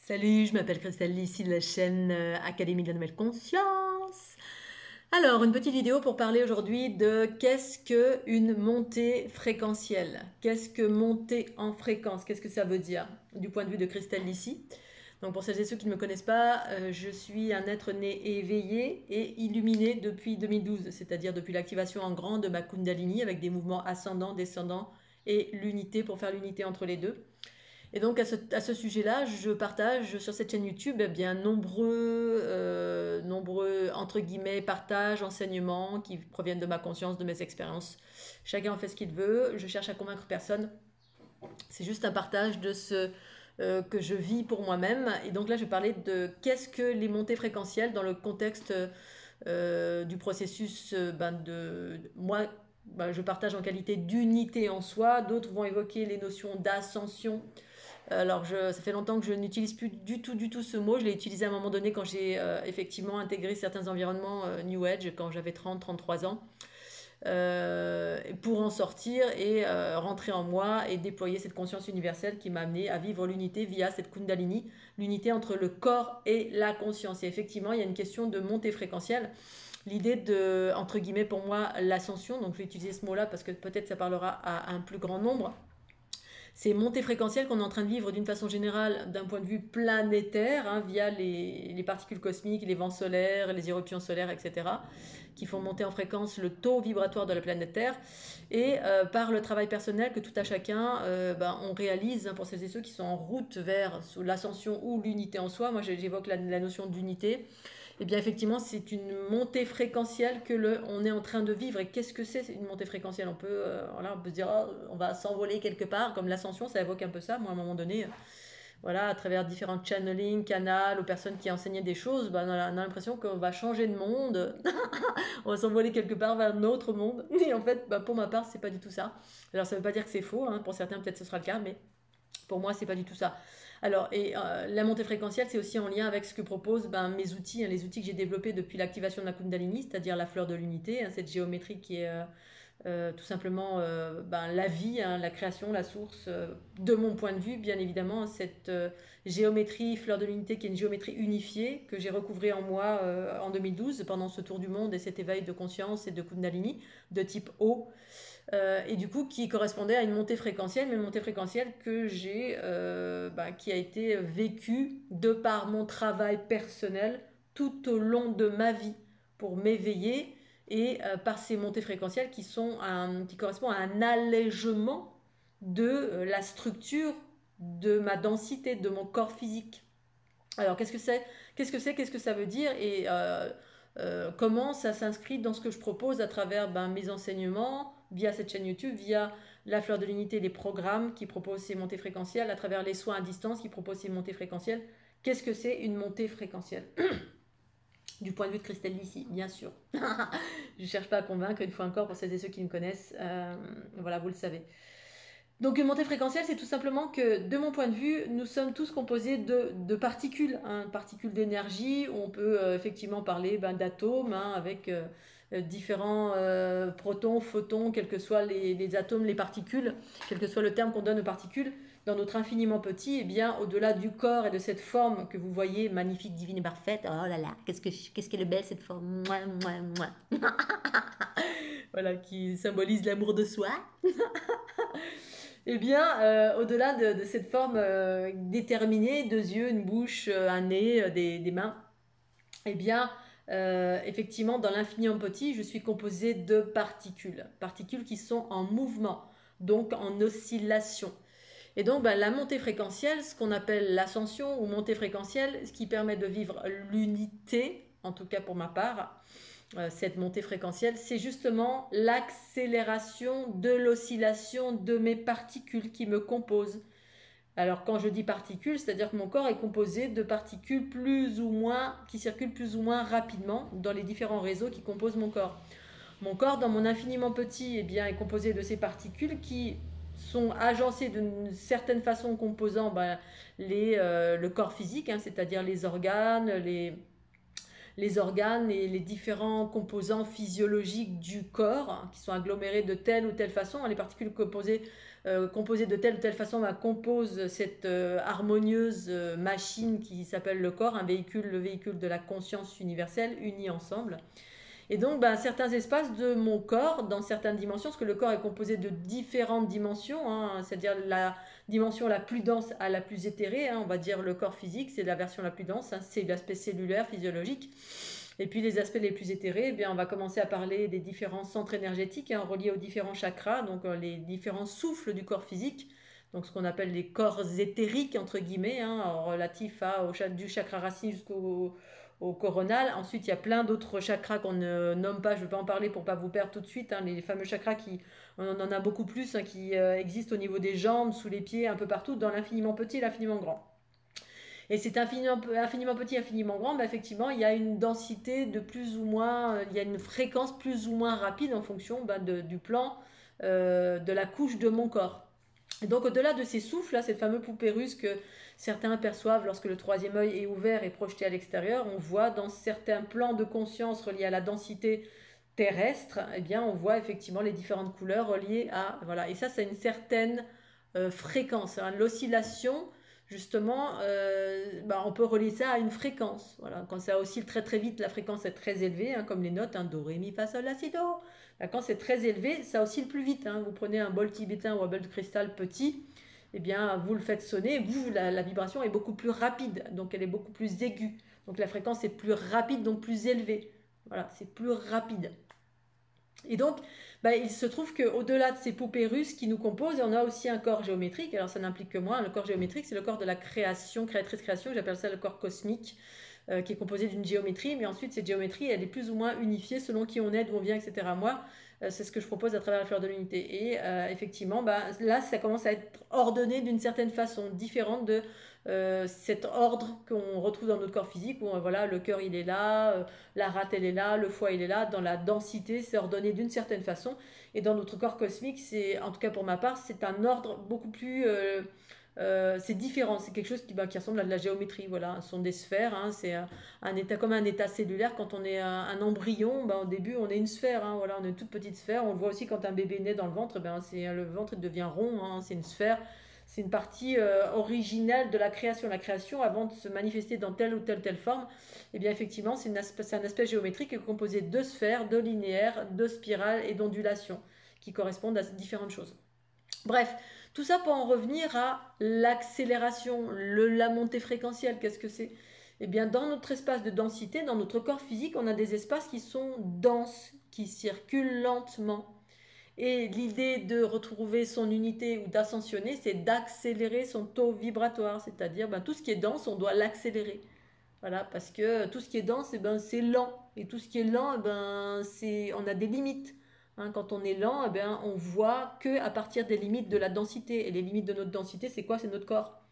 Salut, je m'appelle Christelle, ici de la chaîne Académie de la Nouvelle Conscience. Alors, une petite vidéo pour parler aujourd'hui de qu'est-ce que une montée fréquentielle. Qu'est-ce que monter en fréquence? Qu'est-ce que ça veut dire du point de vue de Christelle ici? Donc pour celles et ceux qui ne me connaissent pas, je suis un être né éveillé et illuminé depuis 2012, c'est-à-dire depuis l'activation en grand de ma Kundalini avec des mouvements ascendants, descendants et l'unité pour faire l'unité entre les deux. Et donc à ce sujet-là, je partage sur cette chaîne YouTube eh bien nombreux entre guillemets partages, enseignements qui proviennent de ma conscience, de mes expériences. Chacun en fait ce qu'il veut. Je cherche à convaincre personne. C'est juste un partage de ce que je vis pour moi-même. Et donc là, je vais parler de qu'est-ce que les montées fréquentielles dans le contexte du processus de moi. Je partage en qualité d'unité en soi. D'autres vont évoquer les notions d'ascension. Alors, ça fait longtemps que je n'utilise plus du tout ce mot. Je l'ai utilisé à un moment donné quand j'ai effectivement intégré certains environnements New Age, quand j'avais 30-33 ans, pour en sortir et rentrer en moi et déployer cette conscience universelle qui m'a amené à vivre l'unité via cette Kundalini, l'unité entre le corps et la conscience. Et effectivement, il y a une question de montée fréquentielle. L'idée de, entre guillemets, pour moi, l'ascension, donc je vais utiliser ce mot-là parce que peut-être ça parlera à un plus grand nombre. Ces montées fréquentielles qu'on est en train de vivre d'une façon générale d'un point de vue planétaire, via les particules cosmiques, les vents solaires, les éruptions solaires, etc., qui font monter en fréquence le taux vibratoire de la planète Terre, et par le travail personnel que tout à chacun, on réalise pour celles et ceux qui sont en route vers l'ascension ou l'unité en soi. Moi, j'évoque la notion d'unité. Eh bien, effectivement, c'est une montée fréquentielle que on est en train de vivre. Et qu'est-ce que c'est une montée fréquentielle? On peut se dire, oh, on va s'envoler quelque part, comme l'ascension, ça évoque un peu ça. Moi, à un moment donné, voilà, à travers différents channelings, canaux, aux personnes qui enseignaient des choses, on a l'impression qu'on va changer de monde, on va s'envoler quelque part vers un autre monde. Et en fait, pour ma part, c'est pas du tout ça. Alors, ça veut pas dire que c'est faux, pour certains, peut-être ce sera le cas, mais pour moi, c'est pas du tout ça. Alors, la montée fréquentielle, c'est aussi en lien avec ce que proposent mes outils, les outils que j'ai développés depuis l'activation de la Kundalini, c'est-à-dire la fleur de l'unité, cette géométrie qui est tout simplement la vie, la création, la source, de mon point de vue, bien évidemment, cette géométrie fleur de l'unité qui est une géométrie unifiée que j'ai recouvrée en moi en 2012 pendant ce tour du monde et cet éveil de conscience et de Kundalini de type O. Et du coup qui correspondait à une montée fréquentielle, mais une montée fréquentielle que j'ai, qui a été vécue de par mon travail personnel tout au long de ma vie pour m'éveiller et par ces montées fréquentielles qui correspondent à un allègement de la structure de ma densité, de mon corps physique. Alors qu'est-ce que c'est? Qu'est-ce que ça veut dire? Et comment ça s'inscrit dans ce que je propose à travers mes enseignements, via cette chaîne YouTube, via la fleur de l'unité, les programmes qui proposent ces montées fréquentielles, à travers les soins à distance qui proposent ces montées fréquentielles. Qu'est-ce que c'est une montée fréquentielle? Du point de vue de Christelle ici, bien sûr. Je ne cherche pas à convaincre, une fois encore, pour celles et ceux qui me connaissent, voilà, vous le savez. Donc une montée fréquentielle, c'est tout simplement que, de mon point de vue, nous sommes tous composés de particules, particules d'énergie. On peut effectivement parler d'atomes, avec différents protons, photons, quels que soient les atomes, les particules, quel que soit le terme qu'on donne aux particules. Dans notre infiniment petit, au-delà du corps et de cette forme que vous voyez, magnifique, divine et parfaite, oh là là, qu'est-ce qu'elle est belle cette forme, mouah, mouah, mouah. Voilà, qui symbolise l'amour de soi. Au-delà de cette forme déterminée, 2 yeux, une bouche, un nez, des mains, effectivement, dans l'infiniment petit, je suis composée de particules qui sont en mouvement, donc en oscillation. Et donc, la montée fréquentielle, ce qu'on appelle l'ascension ou montée fréquentielle, ce qui permet de vivre l'unité, en tout cas pour ma part, cette montée fréquentielle, c'est justement l'accélération de l'oscillation de mes particules qui me composent. Alors quand je dis particules, c'est-à-dire que mon corps est composé de particules qui circulent plus ou moins rapidement dans les différents réseaux qui composent mon corps. Mon corps, dans mon infiniment petit, est composé de ces particules qui sont agencées d'une certaine façon composant le corps physique, c'est-à-dire les organes, les organes et les différents composants physiologiques du corps, hein, qui sont agglomérés de telle ou telle façon. Les particules composées de telle ou telle façon composent cette harmonieuse machine qui s'appelle le corps, le véhicule de la conscience universelle, unis ensemble. Et donc, certains espaces de mon corps, dans certaines dimensions, parce que le corps est composé de différentes dimensions, hein, c'est-à-dire la dimension la plus dense à la plus éthérée, hein, on va dire le corps physique, c'est la version la plus dense, hein, c'est l'aspect cellulaire, physiologique. Et puis les aspects les plus éthérés, on va commencer à parler des différents centres énergétiques, hein, reliés aux différents chakras, donc les différents souffles du corps physique, donc ce qu'on appelle les corps éthériques, entre guillemets, hein, relatifs du chakra racine au coronal. Ensuite, il y a plein d'autres chakras qu'on ne nomme pas, je ne vais pas en parler pour ne pas vous perdre tout de suite, hein, les fameux chakras on en a beaucoup plus, hein, qui existent au niveau des jambes, sous les pieds, un peu partout, dans l'infiniment petit et l'infiniment grand. Et c'est infiniment petit, infiniment grand, effectivement, il y a une densité de plus ou moins, il y a une fréquence plus ou moins rapide en fonction du plan de la couche de mon corps. Et donc au-delà de ces souffles, là, ces fameux poupées russes que certains perçoivent lorsque le troisième œil est ouvert et projeté à l'extérieur, on voit dans certains plans de conscience reliés à la densité terrestre, on voit effectivement les différentes couleurs reliées à... Voilà. Et ça, c'est une certaine fréquence. Hein. L'oscillation, justement, on peut relier ça à une fréquence. Voilà. Quand ça oscille très très vite, la fréquence est très élevée, hein, comme les notes, hein, do, ré, mi, fa, sol, la, si, do. Quand c'est très élevé, ça oscille plus vite. Hein. Vous prenez un bol tibétain ou un bol de cristal petit, vous le faites sonner, la vibration est beaucoup plus rapide, donc elle est beaucoup plus aiguë. Donc la fréquence est plus rapide, donc plus élevée. Voilà, c'est plus rapide. Et donc, il se trouve qu'au-delà de ces poupées russes qui nous composent, on a aussi un corps géométrique. Alors ça n'implique que moi, le corps géométrique, c'est le corps de la création, créatrice-création, j'appelle ça le corps cosmique, qui est composé d'une géométrie, mais ensuite cette géométrie, elle est plus ou moins unifiée selon qui on est, d'où on vient, etc. Moi, c'est ce que je propose à travers la fleur de l'unité. Et effectivement, là, ça commence à être ordonné d'une certaine façon, différente de cet ordre qu'on retrouve dans notre corps physique, où voilà, le cœur il est là, la rate elle est là, le foie il est là, dans la densité c'est ordonné d'une certaine façon, et dans notre corps cosmique, c'est, en tout cas pour ma part, c'est un ordre beaucoup plus... c'est différent, c'est quelque chose qui ressemble à de la géométrie, voilà, ce sont des sphères, hein, c'est un état comme un état cellulaire. Quand on est un embryon, au début on est une sphère, hein, voilà, on est une toute petite sphère. On le voit aussi quand un bébé naît dans le ventre, le ventre il devient rond, hein, c'est une sphère, c'est une partie originelle de la création. La création, avant de se manifester dans telle ou telle forme, effectivement c'est un aspect géométrique composé de sphères, de linéaires, de spirales et d'ondulations qui correspondent à différentes choses. Bref, tout ça pour en revenir à l'accélération, la montée fréquentielle. Qu'est-ce que c'est ? Dans notre espace de densité, dans notre corps physique, on a des espaces qui sont denses, qui circulent lentement. Et l'idée de retrouver son unité ou d'ascensionner, c'est d'accélérer son taux vibratoire. C'est-à-dire, tout ce qui est dense, on doit l'accélérer. Voilà, parce que tout ce qui est dense, c'est lent. Et tout ce qui est lent, on a des limites. Hein, quand on est lent, on voit qu'à partir des limites de la densité. Et les limites de notre densité, c'est quoi ? C'est notre corps.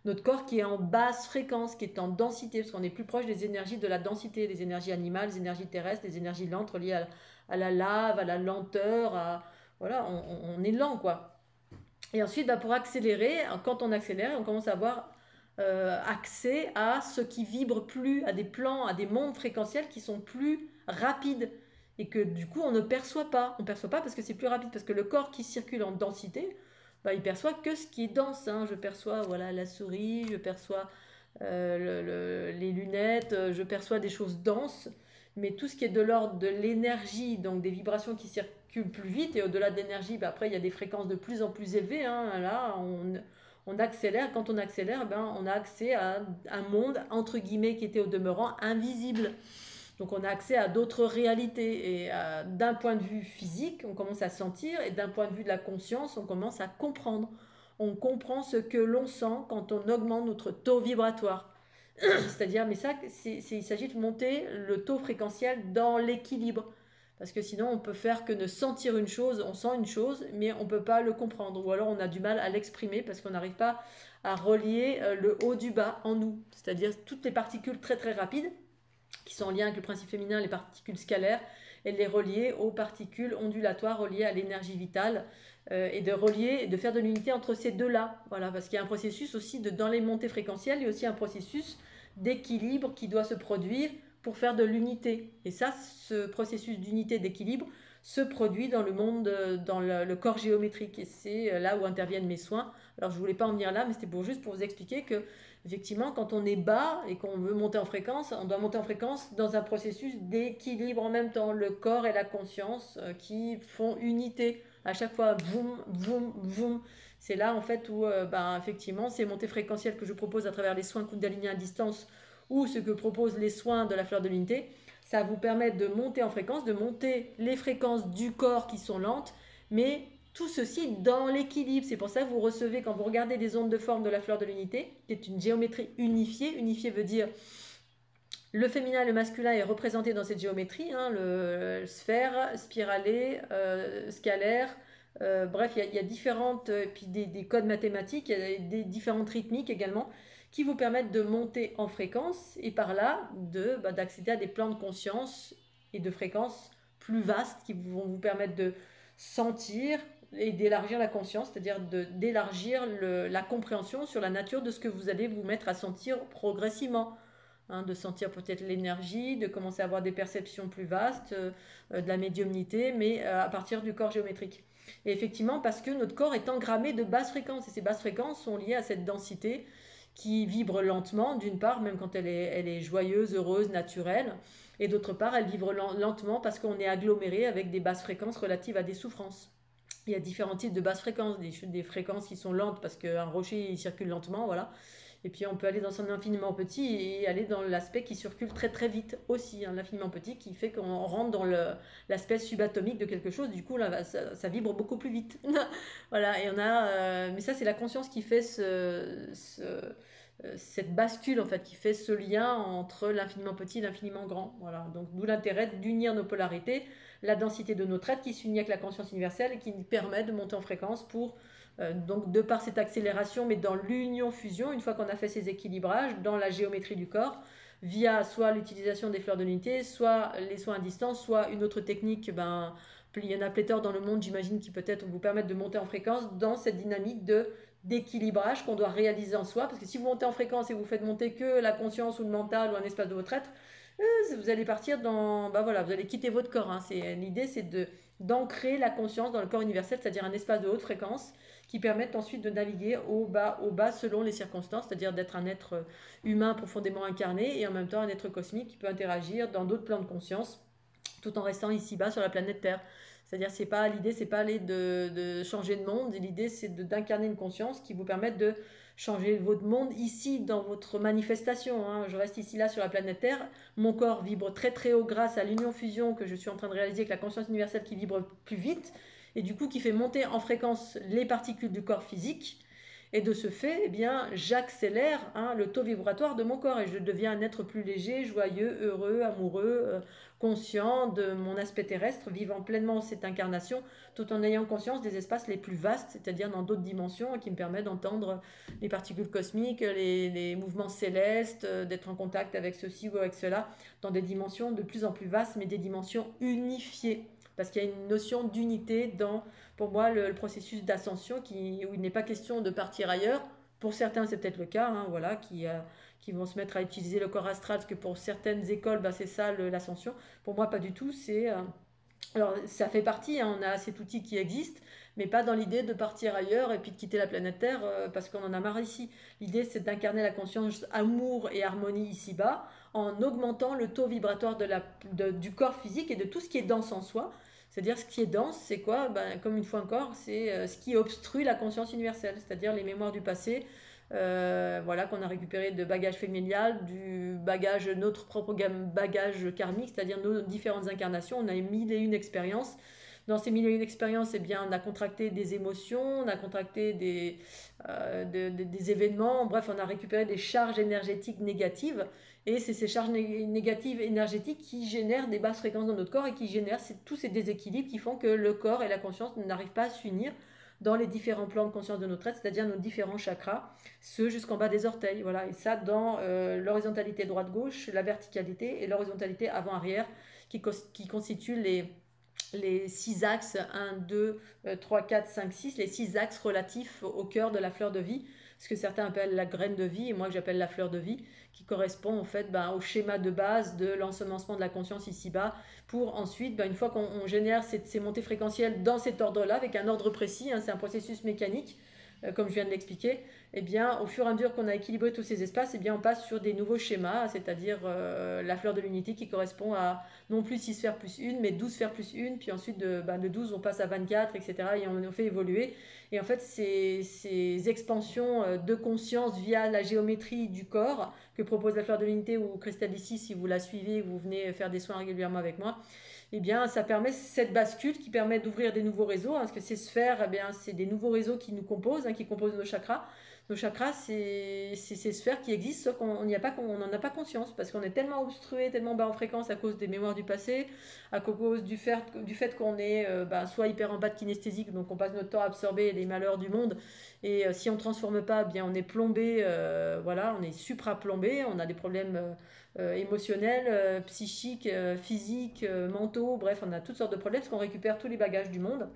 Notre corps qui est en basse fréquence, qui est en densité, parce qu'on est plus proche des énergies de la densité, les énergies animales, les énergies terrestres, les énergies lentes reliées à la lave, à la lenteur. Voilà, on est lent, quoi. Et ensuite, pour accélérer, quand on accélère, on commence à avoir accès à ce qui vibre plus, à des plans, à des mondes fréquentiels qui sont plus rapides. Et que du coup on ne perçoit pas. On ne perçoit pas parce que c'est plus rapide, parce que le corps qui circule en densité, il perçoit que ce qui est dense. Hein. Je perçois la souris, je perçois les lunettes, je perçois des choses denses, mais tout ce qui est de l'ordre de l'énergie, donc des vibrations qui circulent plus vite, et au-delà de l'énergie, après il y a des fréquences de plus en plus élevées. Hein. Là, on accélère. Quand on accélère, on a accès à un monde, entre guillemets, qui était au demeurant invisible. Donc on a accès à d'autres réalités, et d'un point de vue physique, on commence à sentir, et d'un point de vue de la conscience, on commence à comprendre. On comprend ce que l'on sent quand on augmente notre taux vibratoire. C'est-à-dire, mais ça, il s'agit de monter le taux fréquentiel dans l'équilibre. Parce que sinon, on peut faire que ne sentir une chose, on sent une chose, mais on ne peut pas le comprendre. Ou alors on a du mal à l'exprimer parce qu'on n'arrive pas à relier le haut du bas en nous. C'est-à-dire toutes les particules très très rapides, qui sont en lien avec le principe féminin, les particules scalaires, et les relier aux particules ondulatoires reliées à l'énergie vitale, et de faire de l'unité entre ces deux-là. Voilà, parce qu'il y a un processus aussi, dans les montées fréquentielles, il y a aussi un processus d'équilibre qui doit se produire pour faire de l'unité. Et ça, ce processus d'unité, d'équilibre, se produit dans le monde, dans le corps géométrique. Et c'est là où interviennent mes soins. Alors, je ne voulais pas en venir là, mais c'était juste pour vous expliquer que, effectivement, quand on est bas et qu'on veut monter en fréquence, on doit monter en fréquence dans un processus d'équilibre en même temps. Le corps et la conscience qui font unité. À chaque fois, boum, boum, boum. C'est là, en fait, où, effectivement, ces montées fréquentielles que je propose à travers les soins Kundalini à distance ou ce que proposent les soins de la fleur de l'unité, ça vous permet de monter en fréquence, de monter les fréquences du corps qui sont lentes, mais tout ceci dans l'équilibre. C'est pour ça que vous recevez, quand vous regardez les ondes de forme de la fleur de l'unité, qui est une géométrie unifiée. Unifiée veut dire le féminin et le masculin est représenté dans cette géométrie, hein, le sphère, spiralée, scalaire. Bref, il y a différentes, puis des codes mathématiques, il y a des différentes rythmiques également, qui vous permettent de monter en fréquence et par là d'accéder à des plans de conscience et de fréquences plus vastes qui vont vous permettre de sentir et d'élargir la conscience, c'est-à-dire d'élargir la compréhension sur la nature de ce que vous allez vous mettre à sentir progressivement. Hein, de sentir peut-être l'énergie, de commencer à avoir des perceptions plus vastes, de la médiumnité, mais à partir du corps géométrique. Et effectivement, parce que notre corps est engrammé de basses fréquences, et ces basses fréquences sont liées à cette densité qui vibre lentement, d'une part, même quand elle est joyeuse, heureuse, naturelle, et d'autre part, elle vibre lentement parce qu'on est aggloméré avec des basses fréquences relatives à des souffrances. Il y a différents types de basses fréquences, des fréquences qui sont lentes parce qu'un rocher il circule lentement, voilà. Et puis on peut aller dans son infiniment petit et aller dans l'aspect qui circule très très vite aussi, hein, l'infiniment petit qui fait qu'on rentre dans l'aspect subatomique de quelque chose, du coup là ça vibre beaucoup plus vite. Voilà, et mais ça c'est la conscience qui fait cette bascule en fait, qui fait ce lien entre l'infiniment petit et l'infiniment grand. Voilà, donc d'où l'intérêt d'unir nos polarités, la densité de notre être qui s'unit avec la conscience universelle et qui nous permet de monter en fréquence pour donc de par cette accélération, mais dans l'union-fusion, une fois qu'on a fait ces équilibrages dans la géométrie du corps, via soit l'utilisation des fleurs de l'unité, soit les soins à distance, soit une autre technique, il y en a pléthore dans le monde, j'imagine, qui peut-être vous permettent de monter en fréquence dans cette dynamique d'équilibrage qu'on doit réaliser en soi. Parce que si vous montez en fréquence et vous faites monter que la conscience ou le mental ou un espace de votre être, vous allez partir dans... vous allez quitter votre corps. Hein. L'idée, c'est d'ancrer la conscience dans le corps universel, c'est-à-dire un espace de haute fréquence qui permettent ensuite de naviguer au bas selon les circonstances, c'est-à-dire d'être un être humain profondément incarné et en même temps un être cosmique qui peut interagir dans d'autres plans de conscience tout en restant ici-bas sur la planète Terre. C'est-à-dire l'idée, c'est pas aller de changer de monde, l'idée c'est d'incarner une conscience qui vous permette de changer votre monde ici dans votre manifestation. Hein. Je reste ici là sur la planète Terre, mon corps vibre très très haut grâce à l'union fusion que je suis en train de réaliser avec la conscience universelle qui vibre plus vite et du coup qui fait monter en fréquence les particules du corps physique. Et de ce fait, j'accélère le taux vibratoire de mon corps et je deviens un être plus léger, joyeux, heureux, amoureux, conscient de mon aspect terrestre, vivant pleinement cette incarnation, tout en ayant conscience des espaces les plus vastes, c'est-à-dire dans d'autres dimensions, qui me permettent d'entendre les particules cosmiques, les mouvements célestes, d'être en contact avec ceci ou avec cela, dans des dimensions de plus en plus vastes, mais des dimensions unifiées. Parce qu'il y a une notion d'unité dans, pour moi, le processus d'ascension où il n'est pas question de partir ailleurs. Pour certains, c'est peut-être le cas, hein, voilà, qui vont se mettre à utiliser le corps astral, parce que pour certaines écoles, c'est ça l'ascension. Pour moi, pas du tout. Alors, ça fait partie, hein, on a cet outil qui existe, mais pas dans l'idée de partir ailleurs et puis de quitter la planète Terre parce qu'on en a marre ici. L'idée, c'est d'incarner la conscience amour et harmonie ici-bas en augmentant le taux vibratoire du corps physique et de tout ce qui est dense en soi. C'est-à-dire, ce qui est dense, c'est quoi? Comme une fois encore, c'est ce qui obstrue la conscience universelle, c'est-à-dire les mémoires du passé, qu'on a récupéré de bagage familial, du bagage, notre propre bagage karmique, c'est-à-dire nos différentes incarnations. On a 1001 expériences. Dans ces 1001 expériences, on a contracté des émotions, on a contracté des événements, bref, on a récupéré des charges énergétiques négatives. Et c'est ces charges négatives énergétiques qui génèrent des basses fréquences dans notre corps et qui génèrent tous ces déséquilibres qui font que le corps et la conscience n'arrivent pas à s'unir dans les différents plans de conscience de notre être, c'est-à-dire nos différents chakras, ceux jusqu'en bas des orteils. Voilà. Et ça, dans l'horizontalité droite-gauche, la verticalité et l'horizontalité avant-arrière qui constituent les 6 axes, 1, 2, 3, 4, 5, 6, les 6 axes relatifs au cœur de la fleur de vie, ce que certains appellent la graine de vie, et moi que j'appelle la fleur de vie, qui correspond en fait au schéma de base de l'ensemencement de la conscience ici-bas, pour ensuite, une fois qu'on génère ces montées fréquentielles dans cet ordre-là, avec un ordre précis, hein, c'est un processus mécanique, comme je viens de l'expliquer, eh bien, au fur et à mesure qu'on a équilibré tous ces espaces, eh bien, on passe sur des nouveaux schémas, c'est-à-dire la fleur de l'unité qui correspond à non plus 6 sphères plus 1, mais 12 sphères plus 1, puis ensuite de 12, on passe à 24, etc. Et on fait évoluer. Et en fait, ces expansions de conscience via la géométrie du corps que propose la fleur de l'unité ou Cristal ici, si vous la suivez, vous venez faire des soins régulièrement avec moi, eh bien, ça permet cette bascule qui permet d'ouvrir des nouveaux réseaux, hein, parce que ces sphères, eh bien, c'est des nouveaux réseaux qui nous composent, hein, qui composent nos chakras. Nos chakras, c'est ces sphères qui existent, sauf qu'on n'en a pas conscience, parce qu'on est tellement obstrué, tellement bas en fréquence à cause des mémoires du passé, à cause du fait qu'on est soit hyper en bas de kinesthésique, donc on passe notre temps à absorber les malheurs du monde, et si on ne transforme pas, eh bien on est plombé, voilà, on est supra-plombé, on a des problèmes émotionnels, psychiques, physiques, mentaux, bref, on a toutes sortes de problèmes, parce qu'on récupère tous les bagages du monde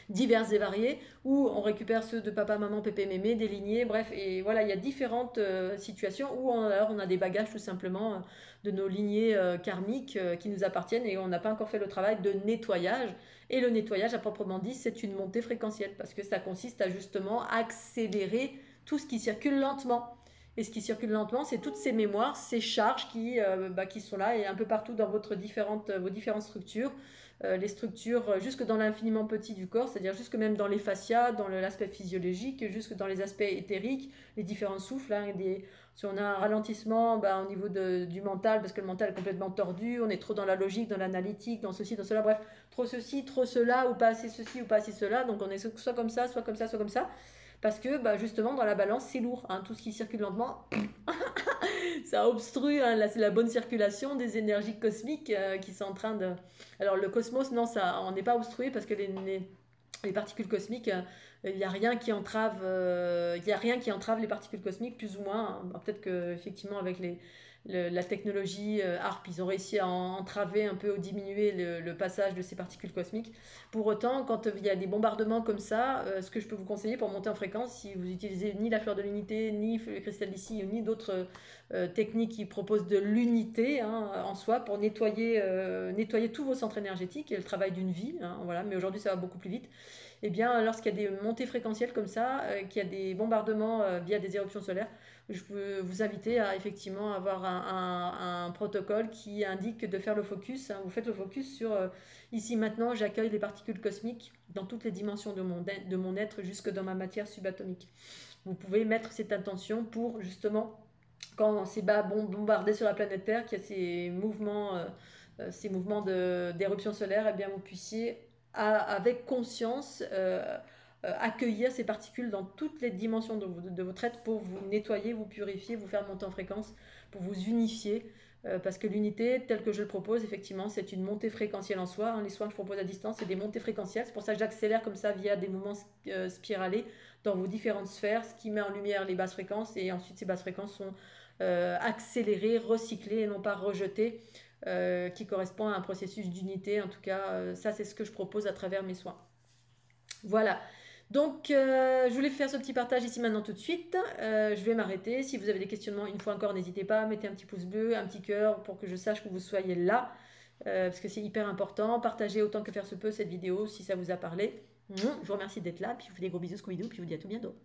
divers et variés, où on récupère ceux de papa, maman, pépé, mémé, des lignées, bref, et voilà, il y a différentes situations où alors on a des bagages tout simplement de nos lignées karmiques qui nous appartiennent et on n'a pas encore fait le travail de nettoyage. Et le nettoyage, à proprement dit, c'est une montée fréquentielle, parce que ça consiste à justement accélérer tout ce qui circule lentement. Et ce qui circule lentement, c'est toutes ces mémoires, ces charges qui sont là et un peu partout dans vos différentes structures. Les structures jusque dans l'infiniment petit du corps, c'est-à-dire jusque même dans les fascias, dans l'aspect physiologique, jusque dans les aspects éthériques, les différents souffles. Hein, si on a un ralentissement au niveau du mental, parce que le mental est complètement tordu, on est trop dans la logique, dans l'analytique, dans ceci, dans cela, bref, trop ceci, trop cela, ou pas assez ceci, ou pas assez cela, donc on est soit comme ça, soit comme ça, soit comme ça. Parce que justement dans la balance c'est lourd, hein, tout ce qui circule lentement ça obstrue hein, la bonne circulation des énergies cosmiques qui sont en train de... Alors le cosmos, non, ça, on n'est pas obstrué parce que les particules cosmiques, il n'y a rien qui entrave, y a rien qui entrave les particules cosmiques, plus ou moins. Hein. Peut-être qu'effectivement avec la technologie HARP, ils ont réussi à entraver un peu ou diminuer le passage de ces particules cosmiques. Pour autant, quand il y a des bombardements comme ça, ce que je peux vous conseiller pour monter en fréquence, si vous utilisez ni la fleur de l'unité, ni le cristal d'ici, ni d'autres techniques qui proposent de l'unité hein, en soi, pour nettoyer tous vos centres énergétiques et le travail d'une vie, hein, voilà, mais aujourd'hui ça va beaucoup plus vite. Eh bien, lorsqu'il y a des montées fréquentielles comme ça, qu'il y a des bombardements via des éruptions solaires, je peux vous inviter à effectivement avoir un protocole qui indique de faire le focus. Hein. Vous faites le focus sur ici maintenant, j'accueille les particules cosmiques dans toutes les dimensions de mon être, jusque dans ma matière subatomique. Vous pouvez mettre cette intention pour justement, quand c'est bombardé sur la planète Terre, qu'il y a ces mouvements d'éruption solaire, eh bien vous puissiez avec conscience accueillir ces particules dans toutes les dimensions de votre être pour vous nettoyer, vous purifier, vous faire monter en fréquence, pour vous unifier. Parce que l'unité, telle que je le propose, effectivement, c'est une montée fréquentielle en soi. Hein. Les soins que je propose à distance, c'est des montées fréquentielles. C'est pour ça que j'accélère comme ça via des mouvements spiralés dans vos différentes sphères, ce qui met en lumière les basses fréquences. Et ensuite, ces basses fréquences sont accélérées, recyclées et non pas rejetées, qui correspond à un processus d'unité. En tout cas, ça, c'est ce que je propose à travers mes soins. Voilà. Donc, je voulais faire ce petit partage ici maintenant tout de suite. Je vais m'arrêter. Si vous avez des questionnements, une fois encore, n'hésitez pas. Mettez un petit pouce bleu, un petit cœur pour que je sache que vous soyez là. Parce que c'est hyper important. Partagez autant que faire se peut cette vidéo si ça vous a parlé. Je vous remercie d'être là. Puis je vous fais des gros bisous, Scooby-Doo. Puis je vous dis à tout bientôt.